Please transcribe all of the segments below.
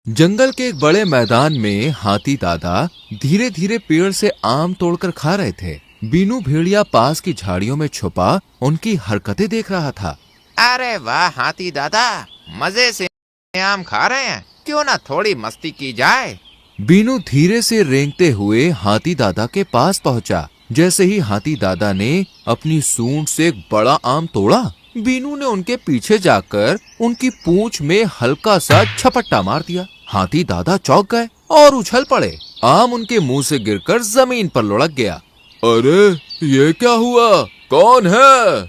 जंगल के एक बड़े मैदान में हाथी दादा धीरे धीरे पेड़ से आम तोड़कर खा रहे थे। बीनू भेड़िया पास की झाड़ियों में छुपा उनकी हरकतें देख रहा था। अरे वाह हाथी दादा, मजे से आम खा रहे हैं, क्यों ना थोड़ी मस्ती की जाए। बीनू धीरे से रेंगते हुए हाथी दादा के पास पहुंचा। जैसे ही हाथी दादा ने अपनी सूंड से एक बड़ा आम तोड़ा, बीनू ने उनके पीछे जाकर उनकी पूंछ में हल्का सा झपट्टा मार दिया। हाथी दादा चौंक गए और उछल पड़े। आम उनके मुंह से गिरकर जमीन पर लुढ़क गया। अरे ये क्या हुआ? कौन है?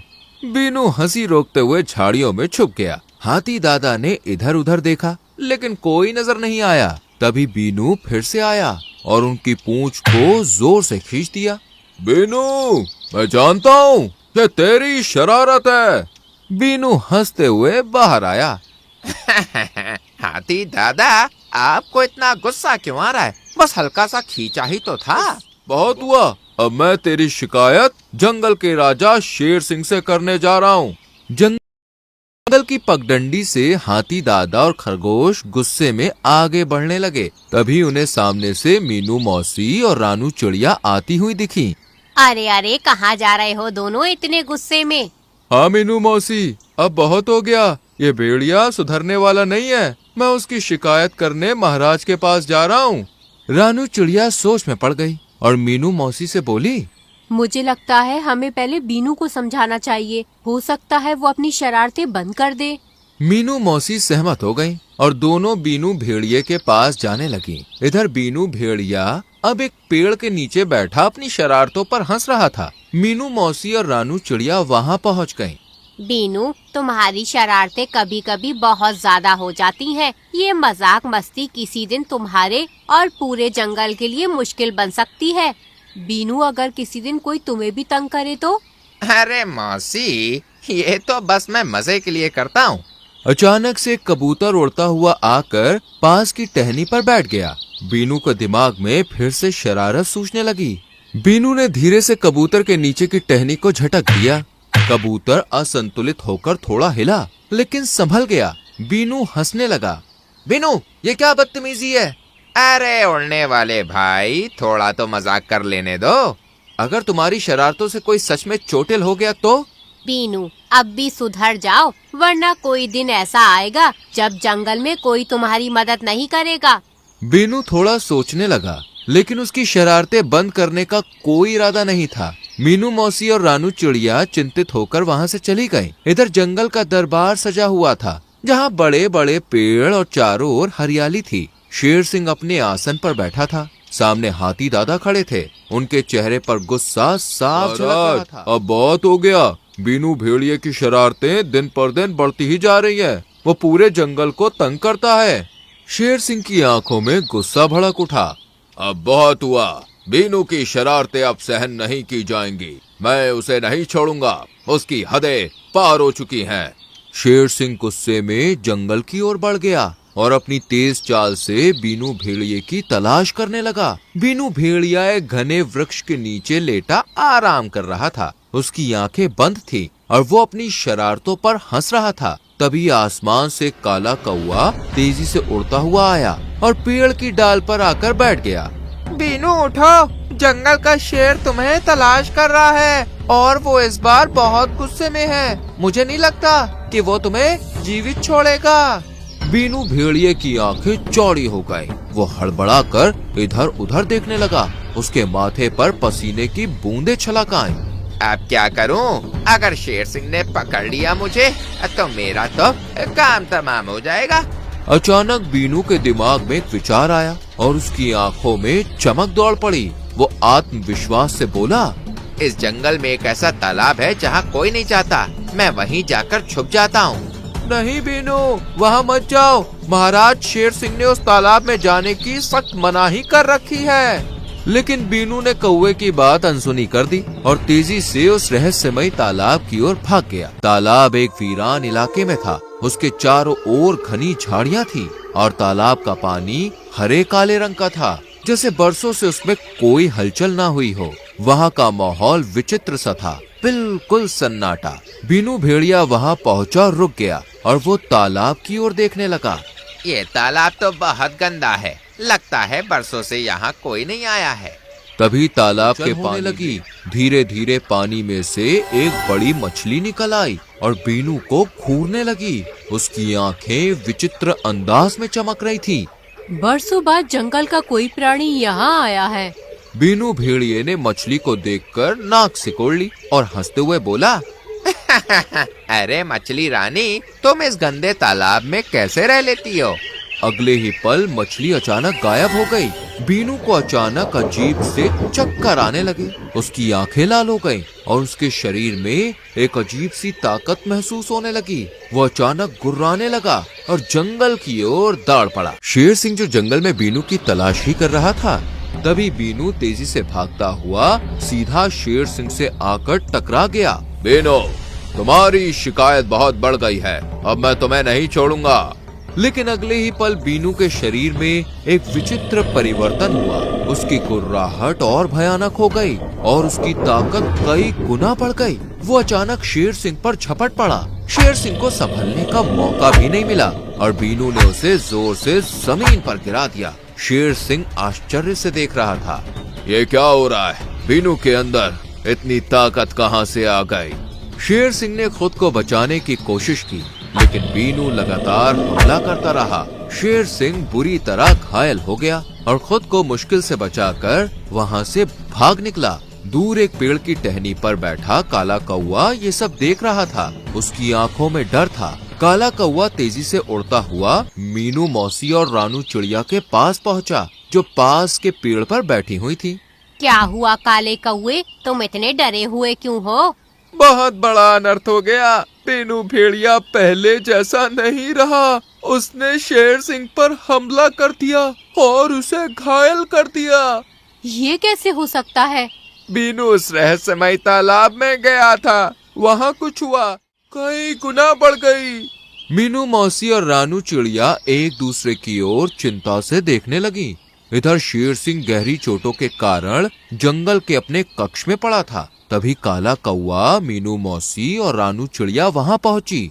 बीनू हंसी रोकते हुए झाड़ियों में छुप गया। हाथी दादा ने इधर उधर देखा, लेकिन कोई नजर नहीं आया। तभी बीनू फिर से आया और उनकी पूंछ को जोर से खींच दिया। बीनू, मैं जानता हूँ ये तेरी शरारत है। बीनू हंसते हुए बाहर आया। हाथी दादा, आपको इतना गुस्सा क्यों आ रहा है? बस हल्का सा खींचा ही तो था। बहुत हुआ, अब मैं तेरी शिकायत जंगल के राजा शेर सिंह से करने जा रहा हूँ। जंगल की पगडंडी से हाथी दादा और खरगोश गुस्से में आगे बढ़ने लगे। तभी उन्हें सामने से मीनू मौसी और रानू चिड़िया आती हुई दिखी। अरे अरे, कहाँ जा रहे हो दोनों इतने गुस्से में? हाँ मीनू मौसी, अब बहुत हो गया। ये भेड़िया सुधरने वाला नहीं है। मैं उसकी शिकायत करने महाराज के पास जा रहा हूँ। रानू चिड़िया सोच में पड़ गई और मीनू मौसी से बोली, मुझे लगता है हमें पहले बीनू को समझाना चाहिए। हो सकता है वो अपनी शरारतें बंद कर दे। मीनू मौसी सहमत हो गई और दोनों बीनू भेड़िए के पास जाने लगी। इधर बीनू भेड़िया अब एक पेड़ के नीचे बैठा अपनी शरारतों पर हंस रहा था। मीनू मौसी और रानू चिड़िया वहाँ पहुँच गयी। बीनू, तुम्हारी शरारतें कभी कभी बहुत ज्यादा हो जाती हैं। ये मजाक मस्ती किसी दिन तुम्हारे और पूरे जंगल के लिए मुश्किल बन सकती है। बीनू, अगर किसी दिन कोई तुम्हें भी तंग करे तो? अरे मौसी, ये तो बस मैं मजे के लिए करता हूँ। अचानक से कबूतर उड़ता हुआ आकर पास की टहनी पर बैठ गया। बीनू के दिमाग में फिर से शरारत सूझने लगी। बीनू ने धीरे से कबूतर के नीचे की टहनी को झटक दिया। कबूतर असंतुलित होकर थोड़ा हिला, लेकिन संभल गया। बीनू हंसने लगा। बीनू, ये क्या बदतमीजी है? अरे उड़ने वाले भाई, थोड़ा तो मजाक कर लेने दो। अगर तुम्हारी शरारतों से कोई सच में चोटिल हो गया तो? बीनू, अब भी सुधर जाओ, वरना कोई दिन ऐसा आएगा जब जंगल में कोई तुम्हारी मदद नहीं करेगा। बीनू थोड़ा सोचने लगा, लेकिन उसकी शरारतें बंद करने का कोई इरादा नहीं था। मीनू मौसी और रानू चिड़िया चिंतित होकर वहाँ से चली गईं। इधर जंगल का दरबार सजा हुआ था, जहाँ बड़े बड़े पेड़ और चारों ओर हरियाली थी। शेर सिंह अपने आसन पर बैठा था। सामने हाथी दादा खड़े थे। उनके चेहरे पर गुस्सा साफ झलक रहा था। अब बहुत हो गया। बीनू भेड़िए की शरारतें दिन पर दिन बढ़ती ही जा रही है। वो पूरे जंगल को तंग करता है। शेर सिंह की आंखों में गुस्सा भड़क उठा। अब बहुत हुआ। बीनू की शरारतें अब सहन नहीं की जाएंगी। मैं उसे नहीं छोड़ूंगा। उसकी हदें पार हो चुकी हैं। शेर सिंह गुस्से में जंगल की ओर बढ़ गया और अपनी तेज चाल से बीनू भेड़िए की तलाश करने लगा। बीनू भेड़िया एक घने वृक्ष के नीचे लेटा आराम कर रहा था। उसकी आंखें बंद थी और वो अपनी शरारतों पर हंस रहा था। तभी आसमान से काला कौवा तेजी से उड़ता हुआ आया और पेड़ की डाल पर आकर बैठ गया। बीनू उठो, जंगल का शेर तुम्हें तलाश कर रहा है और वो इस बार बहुत गुस्से में है। मुझे नहीं लगता कि वो तुम्हें जीवित छोड़ेगा। बीनू भेड़िए की आंखें चौड़ी हो गई। वो हड़बड़ाकर इधर उधर देखने लगा। उसके माथे पर पसीने की बूंदें छलक आईं। अब क्या करूं? अगर शेर सिंह ने पकड़ लिया मुझे तो मेरा तो काम तमाम हो जाएगा। अचानक बीनू के दिमाग में एक विचार आया और उसकी आंखों में चमक दौड़ पड़ी। वो आत्मविश्वास से बोला, इस जंगल में एक ऐसा तालाब है जहाँ कोई नहीं जाता। मैं वहीं जाकर छुप जाता हूँ। नहीं बीनू, वहाँ मत जाओ। महाराज शेर सिंह ने उस तालाब में जाने की सख्त मनाही कर रखी है। लेकिन बीनू ने कौवे की बात अनसुनी कर दी और तेजी से उस रहस्यमयी तालाब की ओर भाग गया। तालाब एक वीरान इलाके में था। उसके चारों ओर घनी झाड़ियाँ थी और तालाब का पानी हरे काले रंग का था, जैसे बरसों से उसमें कोई हलचल ना हुई हो। वहाँ का माहौल विचित्र सा था, बिल्कुल सन्नाटा। बीनू भेड़िया वहाँ पहुँचा, रुक गया और वो तालाब की ओर देखने लगा। ये तालाब तो बहुत गंदा है, लगता है बरसों से यहाँ कोई नहीं आया है। तभी तालाब के पानी लगी। धीरे धीरे पानी में से एक बड़ी मछली निकल आई और बीनू को घूरने लगी। उसकी आंखें विचित्र अंदाज में चमक रही थी। बरसों बाद जंगल का कोई प्राणी यहाँ आया है। बीनू भेड़िए ने मछली को देखकर नाक सिकोड़ ली और हंसते हुए बोला, अरे मछली रानी, तुम इस गंदे तालाब में कैसे रह लेती हो? अगले ही पल मछली अचानक गायब हो गई। बीनू को अचानक अजीब से चक्कर आने लगे। उसकी आंखें लाल हो गईं और उसके शरीर में एक अजीब सी ताकत महसूस होने लगी। वो अचानक गुर्राने लगा और जंगल की ओर दौड़ पड़ा। शेर सिंह जो जंगल में बीनू की तलाश ही कर रहा था, तभी बीनू तेजी से भागता हुआ सीधा शेर सिंह से आकर टकरा गया। बीनू, तुम्हारी शिकायत बहुत बढ़ गई है, अब मैं तुम्हें नहीं छोड़ूंगा। लेकिन अगले ही पल बीनू के शरीर में एक विचित्र परिवर्तन हुआ। उसकी गुर्राहट और भयानक हो गई और उसकी ताकत कई गुना बढ़ गई। वो अचानक शेर सिंह पर झपट पड़ा। शेर सिंह को संभलने का मौका भी नहीं मिला और बीनू ने उसे जोर से जमीन पर गिरा दिया। शेर सिंह आश्चर्य से देख रहा था। ये क्या हो रहा है? बीनू के अंदर इतनी ताकत कहां से आ गई? शेर सिंह ने खुद को बचाने की कोशिश की, लेकिन बीनू लगातार हमला करता रहा। शेर सिंह बुरी तरह घायल हो गया और खुद को मुश्किल से बचाकर वहां से भाग निकला। दूर एक पेड़ की टहनी पर बैठा काला कौवा ये सब देख रहा था। उसकी आंखों में डर था। काला कौवा तेजी से उड़ता हुआ मीनू मौसी और रानू चिड़िया के पास पहुंचा, जो पास के पेड़ पर बैठी हुई थी। क्या हुआ काले कौवे, तुम इतने डरे हुए क्यों हो? बहुत बड़ा अनर्थ हो गया। बीनू भेड़िया पहले जैसा नहीं रहा। उसने शेर सिंह पर हमला कर दिया और उसे घायल कर दिया। ये कैसे हो सकता है? बीनू उस रहस्यमय तालाब में गया था, वहाँ कुछ हुआ, कई गुना बढ़ गई। मीनू मौसी और रानू चिड़िया एक दूसरे की ओर चिंता से देखने लगी। इधर शेर सिंह गहरी चोटों के कारण जंगल के अपने कक्ष में पड़ा था। तभी काला कौवा, मीनू मौसी और रानू चिड़िया वहां पहुंची।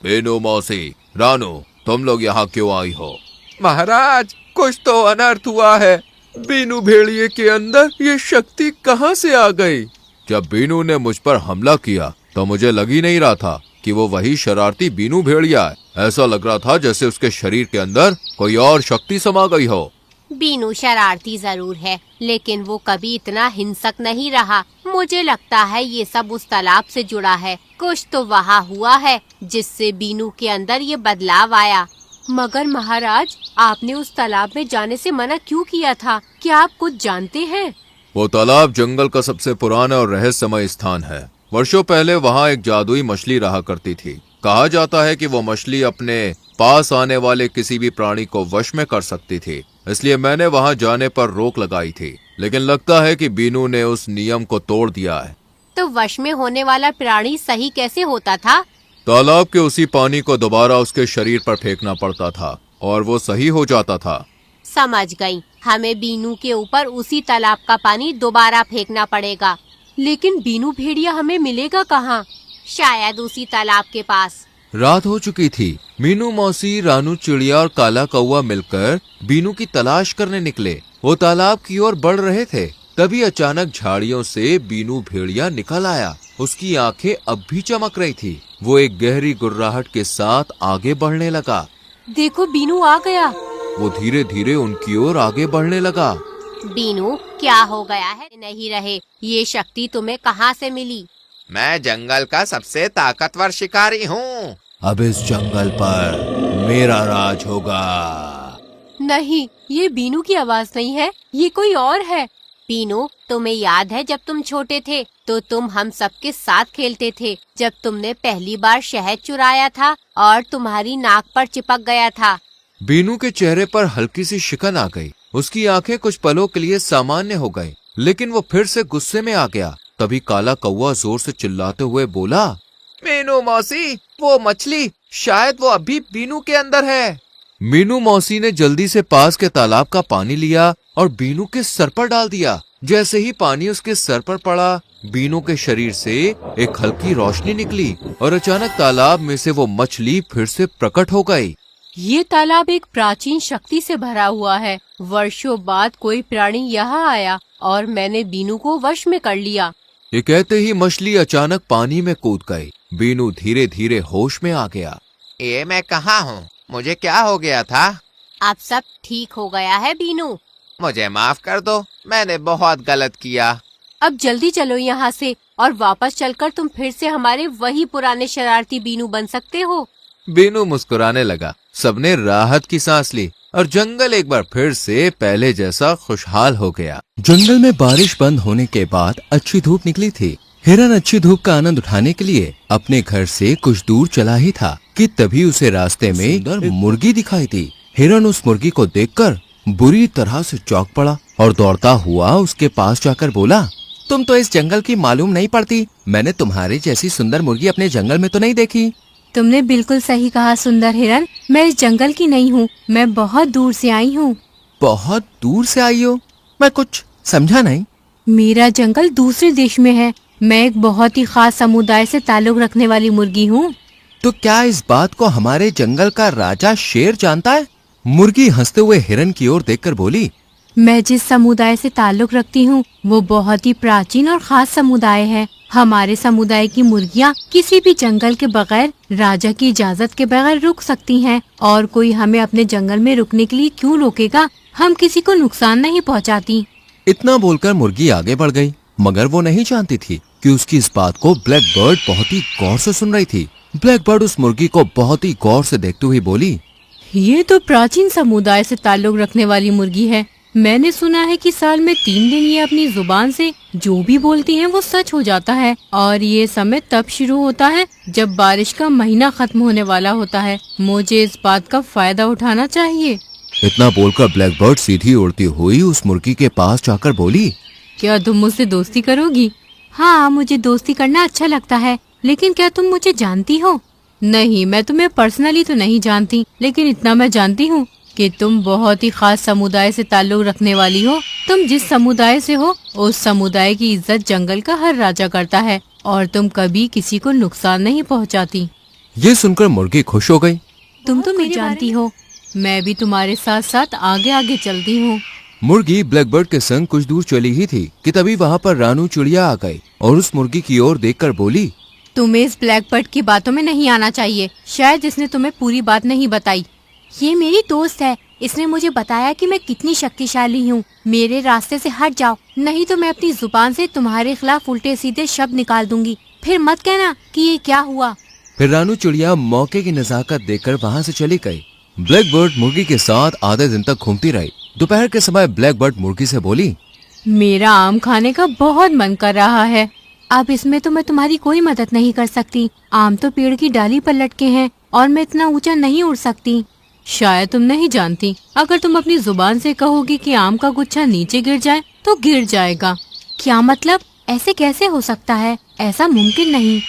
मीनू मौसी, रानू, तुम लोग यहाँ क्यों आई हो? महाराज, कुछ तो अनर्थ हुआ है। बीनू भेड़िए के अंदर ये शक्ति कहाँ से आ गई? जब बीनू ने मुझ पर हमला किया तो मुझे लग ही नहीं रहा था कि वो वही शरारती बीनू भेड़िया है। ऐसा लग रहा था जैसे उसके शरीर के अंदर कोई और शक्ति समा गई हो। बीनू शरारती जरूर है, लेकिन वो कभी इतना हिंसक नहीं रहा। मुझे लगता है ये सब उस तालाब से जुड़ा है। कुछ तो वहाँ हुआ है जिससे बीनू के अंदर ये बदलाव आया। मगर महाराज, आपने उस तालाब में जाने से मना क्यों किया था? क्या आप कुछ जानते हैं? वो तालाब जंगल का सबसे पुराना और रहस्यमय स्थान है। वर्षों पहले वहाँ एक जादुई मछली रहा करती थी। कहा जाता है कि वो मछली अपने पास आने वाले किसी भी प्राणी को वश में कर सकती थी, इसलिए मैंने वहाँ जाने पर रोक लगाई थी। लेकिन लगता है कि बीनू ने उस नियम को तोड़ दिया है। तो वश में होने वाला प्राणी सही कैसे होता था? तालाब के उसी पानी को दोबारा उसके शरीर पर फेंकना पड़ता था और वो सही हो जाता था। समझ गई। हमें बीनू के ऊपर उसी तालाब का पानी दोबारा फेंकना पड़ेगा। लेकिन बीनू भेड़िया हमें मिलेगा कहाँ? शायद उसी तालाब के पास। रात हो चुकी थी। मीनू मौसी, रानू चिड़िया और काला कौवा मिलकर बीनू की तलाश करने निकले। वो तालाब की ओर बढ़ रहे थे। तभी अचानक झाड़ियों से बीनू भेड़िया निकल आया। उसकी आंखें अब भी चमक रही थी। वो एक गहरी गुर्राहट के साथ आगे बढ़ने लगा। देखो, बीनू आ गया। वो धीरे धीरे उनकी ओर आगे बढ़ने लगा। बीनू, क्या हो गया है? नहीं रहे। ये शक्ति तुम्हें कहाँ से मिली? मैं जंगल का सबसे ताकतवर शिकारी हूँ। अब इस जंगल पर मेरा राज होगा। नहीं, ये बीनू की आवाज नहीं है, ये कोई और है। बीनू, तुम्हें याद है जब तुम छोटे थे तो तुम हम सबके साथ खेलते थे। जब तुमने पहली बार शहद चुराया था और तुम्हारी नाक पर चिपक गया था। बीनू के चेहरे पर हल्की सी शिकन आ गई। उसकी आंखें कुछ पलों के लिए सामान्य हो गई, लेकिन वो फिर से गुस्से में आ गया। तभी काला कौवा जोर से चिल्लाते हुए बोला, मीनू मौसी, वो मछली, शायद वो अभी बीनू के अंदर है। मीनू मौसी ने जल्दी से पास के तालाब का पानी लिया और बीनू के सर पर डाल दिया। जैसे ही पानी उसके सर पर पड़ा, बीनू के शरीर से एक हल्की रोशनी निकली और अचानक तालाब में से वो मछली फिर से प्रकट हो गई। ये तालाब एक प्राचीन शक्ति से भरा हुआ है। वर्षों बाद कोई प्राणी यहाँ आया और मैंने बीनू को वश में कर लिया। ये कहते ही मछली अचानक पानी में कूद गई। बीनू धीरे धीरे होश में आ गया। ये मैं कहाँ हूँ? मुझे क्या हो गया था? अब सब ठीक हो गया है बीनू। मुझे माफ कर दो, मैंने बहुत गलत किया। अब जल्दी चलो यहाँ से और वापस चलकर तुम फिर से हमारे वही पुराने शरारती बीनू बन सकते हो। बीनू मुस्कुराने लगा। सबने राहत की सांस ली और जंगल एक बार फिर से पहले जैसा खुशहाल हो गया। जंगल में बारिश बंद होने के बाद अच्छी धूप निकली थी। हिरन अच्छी धूप का आनंद उठाने के लिए अपने घर से कुछ दूर चला ही था कि तभी उसे रास्ते में एक मुर्गी दिखाई दी। हिरन उस मुर्गी को देखकर बुरी तरह से चौंक पड़ा और दौड़ता हुआ उसके पास जाकर बोला, तुम तो इस जंगल की मालूम नहीं पड़ती। मैंने तुम्हारी जैसी सुंदर मुर्गी अपने जंगल में तो नहीं देखी। तुमने बिल्कुल सही कहा सुंदर हिरन, मैं इस जंगल की नहीं हूँ, मैं बहुत दूर से आई हूँ। बहुत दूर से आई हो? मैं कुछ समझा नहीं। मेरा जंगल दूसरे देश में है। मैं एक बहुत ही खास समुदाय से ताल्लुक रखने वाली मुर्गी हूँ। तो क्या इस बात को हमारे जंगल का राजा शेर जानता है? मुर्गी हंसते हुए हिरन की ओर देखकर बोली, मैं जिस समुदाय से ताल्लुक रखती हूँ वो बहुत ही प्राचीन और खास समुदाय है। हमारे समुदाय की मुर्गियाँ किसी भी जंगल के बगैर राजा की इजाजत के बगैर रुक सकती हैं और कोई हमें अपने जंगल में रुकने के लिए क्यों रोकेगा? हम किसी को नुकसान नहीं पहुँचाती। इतना बोलकर मुर्गी आगे बढ़ गई, मगर वो नहीं जानती थी कि उसकी इस बात को ब्लैक बर्ड बहुत ही गौर से सुन रही थी। ब्लैक बर्ड उस मुर्गी को बहुत ही गौर से देखते हुए बोली, ये तो प्राचीन समुदाय से ताल्लुक रखने वाली मुर्गी है। मैंने सुना है कि साल में 3 दिन ये अपनी जुबान से जो भी बोलती हैं वो सच हो जाता है और ये समय तब शुरू होता है जब बारिश का महीना खत्म होने वाला होता है। मुझे इस बात का फायदा उठाना चाहिए। इतना बोलकर ब्लैक बर्ड सीधी उड़ती हुई उस मुर्गी के पास जाकर बोली, क्या तुम मुझसे दोस्ती करोगी? हाँ, मुझे दोस्ती करना अच्छा लगता है, लेकिन क्या तुम मुझे जानती हो? नहीं, मैं तुम्हें पर्सनली तो नहीं जानती, लेकिन इतना मैं जानती हूँ कि तुम बहुत ही खास समुदाय से ताल्लुक रखने वाली हो। तुम जिस समुदाय से हो उस समुदाय की इज्जत जंगल का हर राजा करता है और तुम कभी किसी को नुकसान नहीं पहुंचाती। ये सुनकर मुर्गी खुश हो गई। तुम तो मैं जानती हो, मैं भी तुम्हारे साथ साथ आगे आगे चलती हूँ। मुर्गी ब्लैकबर्ड के संग कुछ दूर चली ही थी कि तभी वहाँ पर रानू चिड़िया आ गई और उस मुर्गी की ओर देखकर बोली, तुम्हें इस ब्लैकबर्ड की बातों में नहीं आना चाहिए। शायद इसने तुम्हें पूरी बात नहीं बताई। ये मेरी दोस्त है, इसने मुझे बताया कि मैं कितनी शक्तिशाली हूँ। मेरे रास्ते से हट जाओ, नहीं तो मैं अपनी जुबान से तुम्हारे खिलाफ उल्टे सीधे शब्द निकाल दूंगी। फिर मत कहना कि ये क्या हुआ। फिर रानू चिड़िया मौके की नजाकत देखकर वहाँ से चली गई। ब्लैकबर्ड मुर्गी के साथ आधे दिन तक घूमती रही। दोपहर के समय ब्लैकबर्ड मुर्गी से बोली, मेरा आम खाने का बहुत मन कर रहा है। अब इसमें तो मैं तुम्हारी कोई मदद नहीं कर सकती। आम तो पेड़ की डाली पर लटके हैं और मैं इतना ऊंचा नहीं उड़ सकती। शायद तुम नहीं जानती, अगर तुम अपनी जुबान से कहोगी कि आम का गुच्छा नीचे गिर जाए तो गिर जाएगा। क्या मतलब? ऐसे कैसे हो सकता है? ऐसा मुमकिन नहीं।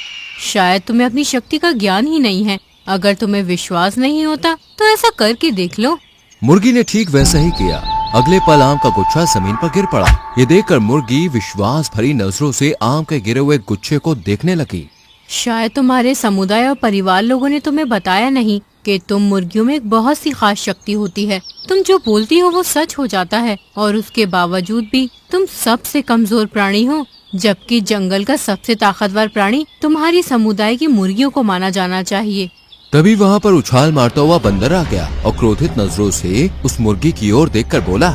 शायद तुम्हें अपनी शक्ति का ज्ञान ही नहीं है। अगर तुम्हें विश्वास नहीं होता तो ऐसा करके देख लो। मुर्गी ने ठीक वैसा ही किया। अगले पल आम का गुच्छा जमीन पर गिर पड़ा। ये देखकर मुर्गी विश्वास भरी नजरों से आम के गिरे हुए गुच्छे को देखने लगी। शायद तुम्हारे समुदाय और परिवार लोगों ने तुम्हें बताया नहीं कि तुम मुर्गियों में एक बहुत सी खास शक्ति होती है। तुम जो बोलती हो वो सच हो जाता है और उसके बावजूद भी तुम सबसे कमजोर प्राणी हो, जबकि जंगल का सबसे ताकतवर प्राणी तुम्हारी समुदाय की मुर्गियों को माना जाना चाहिए। तभी वहाँ पर उछाल मारता हुआ बंदर आ गया और क्रोधित नजरों से उस मुर्गी की ओर देखकर बोला,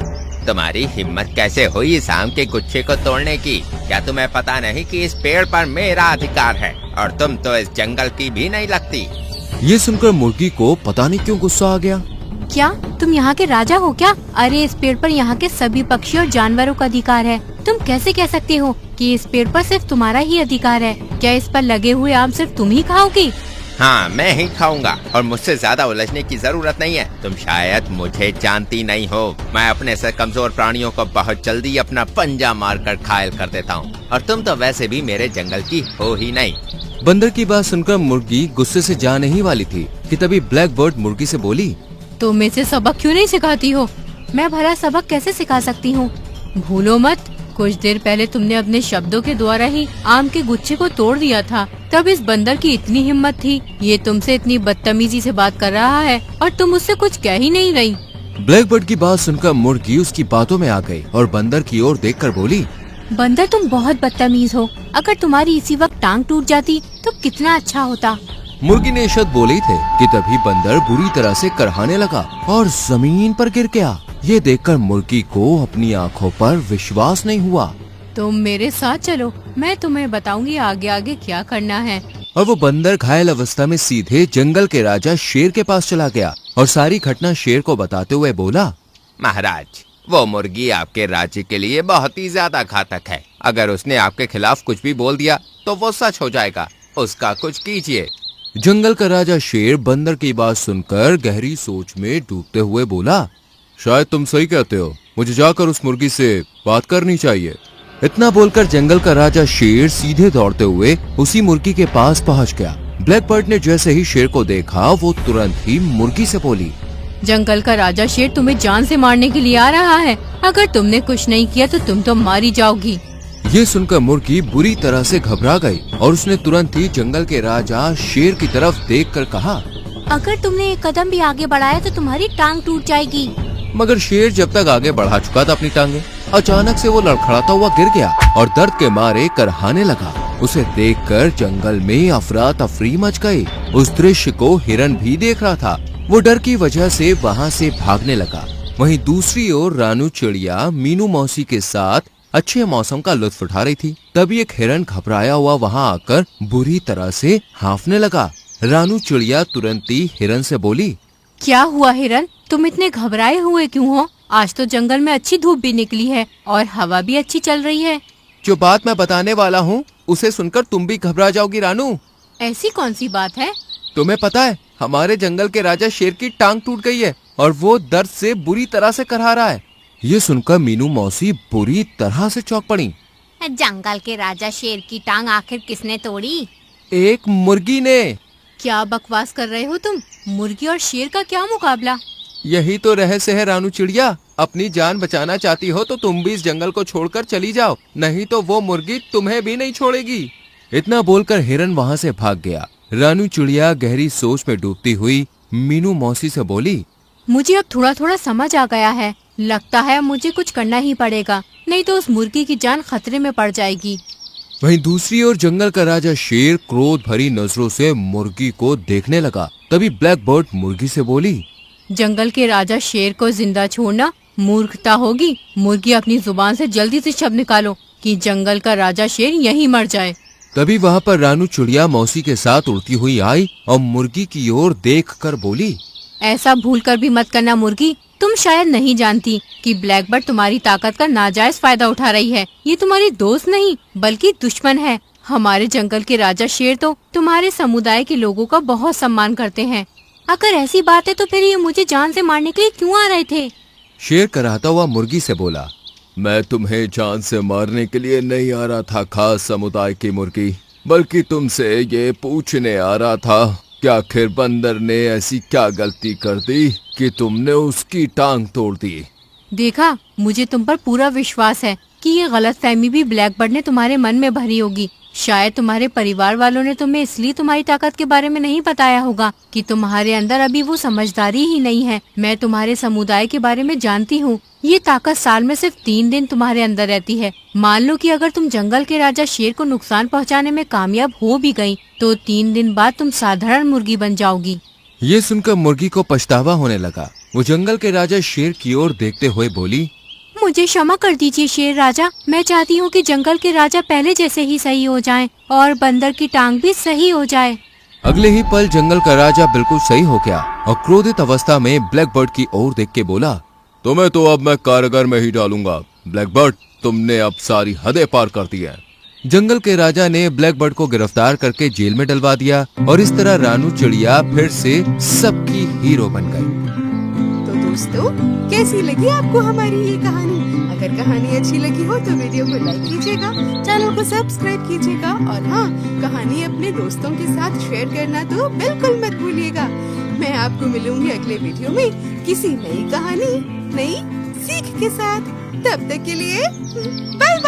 तुम्हारी हिम्मत कैसे हुई इस आम के गुच्छे को तोड़ने की? क्या तुम्हें पता नहीं कि इस पेड़ पर मेरा अधिकार है और तुम तो इस जंगल की भी नहीं लगती। ये सुनकर मुर्गी को पता नहीं क्यों गुस्सा आ गया। क्या तुम यहाँ के राजा हो क्या? अरे इस पेड़ पर यहाँ के सभी पक्षी और जानवरों का अधिकार है। तुम कैसे कह सकते हो कि इस पेड़ पर सिर्फ तुम्हारा ही अधिकार है? क्या इस पर लगे हुए आम सिर्फ तुम ही खाओगी? हाँ, मैं ही खाऊंगा और मुझसे ज्यादा उलझने की जरूरत नहीं है। तुम शायद मुझे जानती नहीं हो। मैं अपने से कमजोर प्राणियों को बहुत जल्दी अपना पंजा मारकर घायल कर देता हूँ और तुम तो वैसे भी मेरे जंगल की हो ही नहीं। बंदर की बात सुनकर मुर्गी गुस्से से जाने ही वाली थी कि तभी ब्लैकबर्ड मुर्गी से बोली, तुम इसे सबक क्यों नहीं सिखाती हो? मैं भला सबक कैसे सिखा सकती हूँ? भूलो मत, कुछ देर पहले तुमने अपने शब्दों के द्वारा ही आम के गुच्छे को तोड़ दिया था, तब इस बंदर की इतनी हिम्मत थी। ये तुमसे इतनी बदतमीजी से बात कर रहा है और तुम उससे कुछ कह ही नहीं रही। ब्लैकबर्ड की बात सुनकर मुर्गी उसकी बातों में आ गई और बंदर की ओर देखकर बोली, बंदर तुम बहुत बदतमीज हो, अगर तुम्हारी इसी वक्त टांग टूट जाती तो कितना अच्छा होता। मुर्गी ने शब्द बोले थे कि तभी बंदर बुरी तरह से करहाने लगा और जमीन पर गिर गया। ये देखकर मुर्गी को अपनी आंखों पर विश्वास नहीं हुआ। तुम मेरे साथ चलो, मैं तुम्हें बताऊंगी आगे आगे क्या करना है। और वो बंदर घायल अवस्था में सीधे जंगल के राजा शेर के पास चला गया और सारी घटना शेर को बताते हुए बोला, महाराज, वो मुर्गी आपके राज्य के लिए बहुत ही ज्यादा घातक है। अगर उसने आपके खिलाफ कुछ भी बोल दिया तो वो सच हो जाएगा, उसका कुछ कीजिए। जंगल का राजा शेर बंदर की बात सुनकर गहरी सोच में डूबते हुए बोला, शायद तुम सही कहते हो, मुझे जाकर उस मुर्गी से बात करनी चाहिए। इतना बोलकर जंगल का राजा शेर सीधे दौड़ते हुए उसी मुर्गी के पास पहुंच गया। ब्लैकबर्ड ने जैसे ही शेर को देखा वो तुरंत ही मुर्गी से बोली, जंगल का राजा शेर तुम्हें जान से मारने के लिए आ रहा है, अगर तुमने कुछ नहीं किया तो तुम तो मारी जाओगी। ये सुनकर मुर्गी बुरी तरह से घबरा गई और उसने तुरंत ही जंगल के राजा शेर की तरफ देखकर कहा, अगर तुमने एक कदम भी आगे बढ़ाया तो तुम्हारी टांग टूट जाएगी। मगर शेर जब तक आगे बढ़ा चुका था अपनी टांगे, अचानक से वो लड़खड़ाता हुआ गिर गया और दर्द के मारे करहाने लगा। उसे देखकर जंगल में अफरा तफरी मच गई। उस दृश्य को हिरन भी देख रहा था। वो डर की वजह से वहाँ से भागने लगा। वहीं दूसरी ओर रानू चिड़िया मीनू मौसी के साथ अच्छे मौसम का लुत्फ उठा रही थी। तभी एक हिरन घबराया हुआ वहाँ आकर बुरी तरह से हाँफने लगा। रानू चिड़िया तुरंत ही हिरन से बोली, क्या हुआ हिरन, तुम इतने घबराए हुए क्यों हो? आज तो जंगल में अच्छी धूप भी निकली है और हवा भी अच्छी चल रही है। जो बात मैं बताने वाला हूँ उसे सुनकर तुम भी घबरा जाओगी रानू। ऐसी कौन सी बात है? तुम्हें पता है, हमारे जंगल के राजा शेर की टांग टूट गई है और वो दर्द से बुरी तरह से करहा रहा है। ये सुनकर मीनू मौसी बुरी तरह से चौंक पड़ी। जंगल के राजा शेर की टांग आखिर किसने तोड़ी? एक मुर्गी ने। क्या बकवास कर रहे हो तुम? मुर्गी और शेर का क्या मुकाबला? यही तो रहस्य है रानू चिड़िया। अपनी जान बचाना चाहती हो तो तुम भी इस जंगल को छोड़कर चली जाओ, नहीं तो वो मुर्गी तुम्हें भी नहीं छोड़ेगी। इतना बोलकर हिरन वहाँ से भाग गया। रानू चिड़िया गहरी सोच में डूबती हुई मीनू मौसी से बोली, मुझे अब थोड़ा थोड़ा समझ आ गया है, लगता है मुझे कुछ करना ही पड़ेगा, नहीं तो उस मुर्गी की जान खतरे में पड़ जाएगी। वहीं दूसरी ओर जंगल का राजा शेर क्रोध भरी नजरों से मुर्गी को देखने लगा। तभी ब्लैकबर्ड मुर्गी से बोली, जंगल के राजा शेर को जिंदा छोड़ना मूर्खता होगी। मुर्गी अपनी जुबान से जल्दी से शब्द निकालो कि जंगल का राजा शेर यहीं मर जाए। तभी वहाँ पर रानू चिड़िया मौसी के साथ उड़ती हुई आई और मुर्गी की ओर देखकर बोली, ऐसा भूल कर भी मत करना मुर्गी, तुम शायद नहीं जानती कि ब्लैकबर्ड तुम्हारी ताकत का नाजायज फायदा उठा रही है। ये तुम्हारी दोस्त नहीं बल्कि दुश्मन है। हमारे जंगल के राजा शेर तो तुम्हारे समुदाय के लोगों का बहुत सम्मान करते हैं। अगर ऐसी बात है तो फिर ये मुझे जान से मारने के लिए क्यों आ रहे थे? शेर कराहता हुआ मुर्गी से बोला, मैं तुम्हें जान से मारने के लिए नहीं आ रहा था खास समुदाय की मुर्गी, बल्कि तुमसे ये पूछने आ रहा था कि आखिर बंदर ने ऐसी क्या गलती कर दी कि तुमने उसकी टांग तोड़ दी। देखा, मुझे तुम पर पूरा विश्वास है कि ये गलतफहमी भी ब्लैकबर्ड ने तुम्हारे मन में भरी होगी। शायद तुम्हारे परिवार वालों ने तुम्हें इसलिए तुम्हारी ताकत के बारे में नहीं बताया होगा कि तुम्हारे अंदर अभी वो समझदारी ही नहीं है। मैं तुम्हारे समुदाय के बारे में जानती हूँ। ये ताकत साल में सिर्फ 3 दिन तुम्हारे अंदर रहती है। मान लो कि अगर तुम जंगल के राजा शेर को नुकसान पहुँचाने में कामयाब हो भी गयी तो 3 दिन बाद तुम साधारण मुर्गी बन जाओगी। ये सुनकर मुर्गी को पछतावा होने लगा। वो जंगल के राजा शेर की ओर देखते हुए बोली, मुझे क्षमा कर दीजिए शेर राजा, मैं चाहती हूँ कि जंगल के राजा पहले जैसे ही सही हो जाएं और बंदर की टांग भी सही हो जाए। अगले ही पल जंगल का राजा बिल्कुल सही हो गया और क्रोधित अवस्था में ब्लैकबर्ड की ओर देख के बोला, तुम्हें तो अब मैं कारागार में ही डालूंगा। ब्लैकबर्ड, तुमने अब सारी हदें पार कर दी है। जंगल के राजा ने ब्लैकबर्ड को गिरफ्तार करके जेल में डलवा दिया और इस तरह रानू चिड़िया फिर से सबकी हीरो बन गई। तो दोस्तों, कैसी लगी आपको हमारी ये कहानी? अगर कहानी अच्छी लगी हो तो वीडियो को लाइक कीजिएगा, चैनल को सब्सक्राइब कीजिएगा और हाँ, कहानी अपने दोस्तों के साथ शेयर करना तो बिल्कुल मत भूलिएगा। मैं आपको मिलूंगी अगले वीडियो में किसी नई कहानी, नई सीख के साथ। तब तक के लिए बाय बाय।